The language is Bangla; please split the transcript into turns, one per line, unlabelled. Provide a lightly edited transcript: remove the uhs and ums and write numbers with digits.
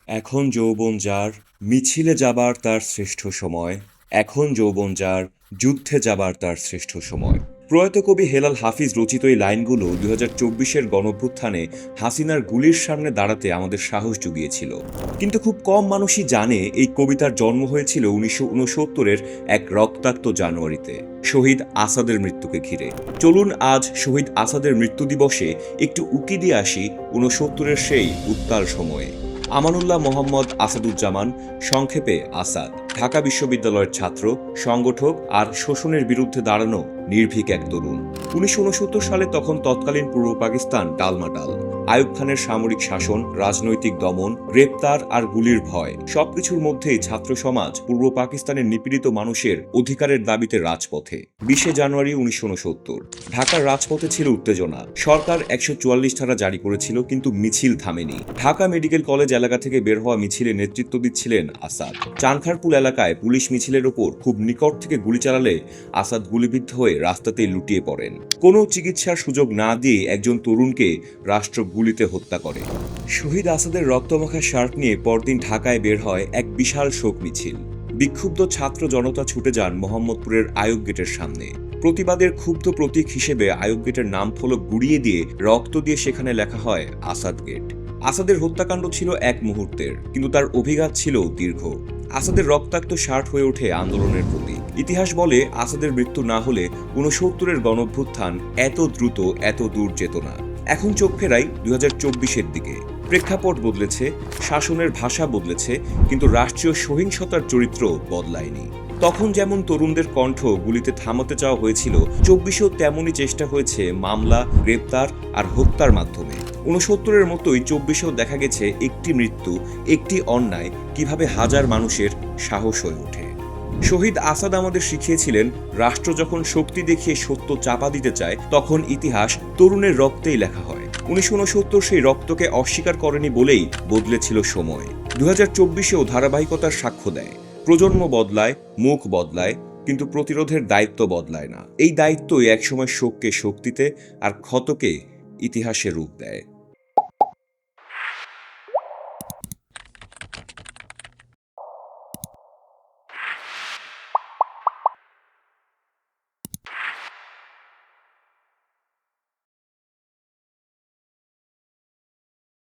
এখন যৌবন যার মিছিলে যাবার তার শ্রেষ্ঠ সময়, এখন যৌবন যার যুদ্ধে যাবার তার শ্রেষ্ঠ সময়। প্রয়াত কবি হেলাল হাফিজ রচিত এই লাইনগুলো 2024-এর গণঅভ্যুত্থানে হাসিনার গুলির সামনে দাঁড়াতে আমাদের সাহস জুগিয়েছিল। কিন্তু খুব কম মানুষই জানে এই কবিতার জন্ম হয়েছিল 1969-এর এক রক্তাক্ত জানুয়ারিতে, শহীদ আসাদের মৃত্যুকে ঘিরে। চলুন আজ শহীদ আসাদের মৃত্যু দিবসে একটু উকি দিয়ে আসি 69-এর সেই উত্তাল সময়ে। আমানুল্লাহ মোহাম্মদ আসাদুজ্জামান, সংক্ষেপে আসাদ, ঢাকা বিশ্ববিদ্যালয়ের ছাত্র, সংগঠক আর শোষণের বিরুদ্ধে দাঁড়ানো নির্ভীক এক তরুণ। 1969 সালে তখন তৎকালীন পূর্ব পাকিস্তান টালমাটাল। আইয়ুব খানের সামরিক শাসন, রাজনৈতিক দমন, গ্রেপ্তার আর গুলির ভয়, সবকিছুর মধ্যেই ছাত্র সমাজ পূর্ব পাকিস্তানের নিপীড়িত মানুষের অধিকারের দাবিতে রাজপথে। 20 জানুয়ারি 1969 ঢাকার রাজপথে ছিল উত্তেজনা। সরকার 144 ধারা জারি করেছিল, কিন্তু মিছিল থামেনি। ঢাকা মেডিকেল কলেজ এলাকা থেকে বের হওয়া মিছিলে নেতৃত্ব দিচ্ছিলেন আসাদ। চানখারপুল এলাকায় পুলিশ মিছিলের ওপর খুব নিকট থেকে গুলি চালালে আসাদ গুলিবিদ্ধ হয়ে রাস্তাতেই লুটিয়ে পড়েন। কোনো চিকিৎসার সুযোগ না দিয়ে একজন তরুণকে রাষ্ট্র গুলিতে হত্যা করে। শহীদ আসাদের রক্তমাখা শার্ট নিয়ে পরদিন ঢাকায় বের হয় এক বিশাল শোক মিছিল। বিক্ষুব্ধ ছাত্র জনতা ছুটে যান মোহাম্মদপুরের আইয়ুব গেটের সামনে। প্রতিবাদের ক্ষুব্ধ প্রতীক হিসেবে আইয়ুব গেটের নাম ফলক গুড়িয়ে দিয়ে রক্ত দিয়ে সেখানে লেখা হয় আসাদ গেট। আসাদের হত্যাকাণ্ড ছিল এক মুহূর্তের, কিন্তু তার অভিঘাত ছিল দীর্ঘ। আসাদের রক্তাক্ত শার্ট হয়ে ওঠে আন্দোলনের প্রতীক। ইতিহাস বলে আসাদের মৃত্যু না হলে 69-এর গণঅভ্যুত্থান এত দ্রুত এত দূর যেত না। এখন চোখ ফেরাই 2024-এর দিকে। প্রেক্ষাপট বদলেছে, শাসনের ভাষা বদলেছে, কিন্তু রাষ্ট্রীয় সহিংসতার চরিত্র বদলায়নি। তখন যেমন তরুণদের কণ্ঠ গুলিতে থামাতে চাওয়া হয়েছিল, 24-এও তেমনই চেষ্টা হয়েছে মামলা, গ্রেপ্তার আর হত্যার মাধ্যমে। 69-এর মতোই 24-এও দেখা গেছে একটি মৃত্যু, একটি অন্যায় কিভাবে হাজার মানুষের সাহস হয়ে ওঠে। শহীদ আসাদ আমাদের শিখিয়েছিলেন, রাষ্ট্র যখন শক্তি দেখিয়ে সত্য চাপা দিতে চায়, তখন ইতিহাস তরুণের রক্তেই লেখা হয়। 1969 সেই রক্তকে অস্বীকার করেনি বলেই বদলেছিল সময়। 2024-এও ধারাবাহিকতার সাক্ষ্য দেয়। প্রজন্ম বদলায়, মুখ বদলায়, কিন্তু প্রতিরোধের দায়িত্ব বদলায় না। এই দায়িত্বই একসময় শোককে শক্তিতে আর ক্ষতকে ইতিহাসে রূপ দেয়।